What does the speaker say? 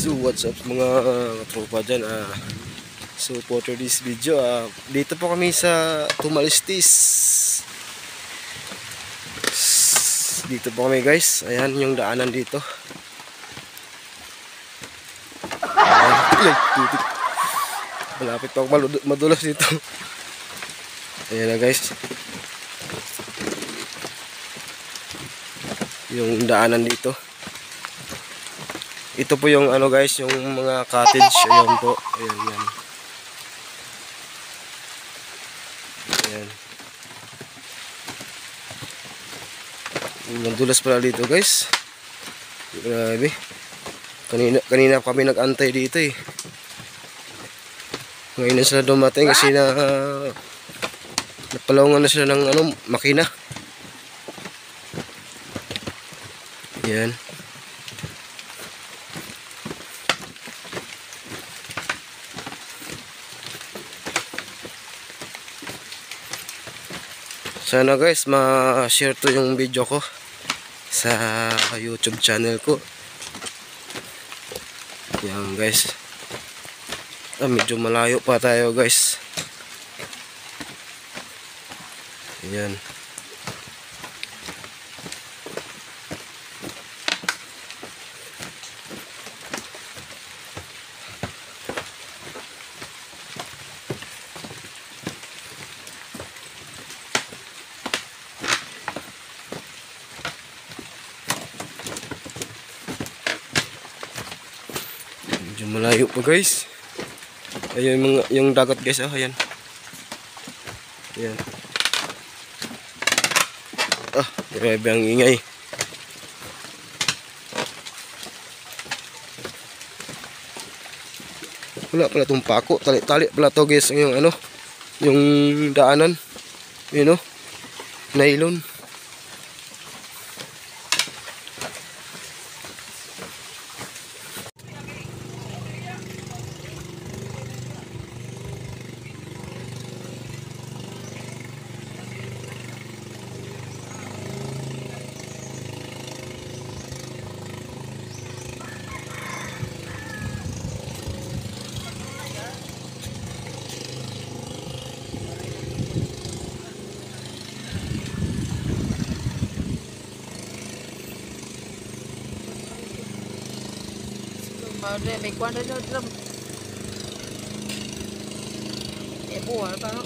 So what's up mga tropa dyan, so for this video, dito po kami sa Tumalistis. Dito po kami guys, ayan yung daanan dito. Malapit pa ako madulas dito. Ayan na guys, yung daanan dito. Ito po yung ano guys, yung mga cottage. Ayan po, ayan yan. Ayan. Madulas pala dito guys. Grabe. Kanina kami nag-antay dito eh. Ngayon na sila dumating kasi napalawangan na sila ng ano, makina. Ayan. Sana guys ma-share to yung video ko sa YouTube channel ko. Yan guys. Medyo malayo pa tayo guys. Ayan. Medyo malayo pa guys. Ayun yung dagat guys, ayan. Ayan. Grabe ang ingay. Wala pala itong pako, tali-tali pala to guys, yung ano, yung daanan. Yun o, nylon. Để mình qua đây cho buồn tao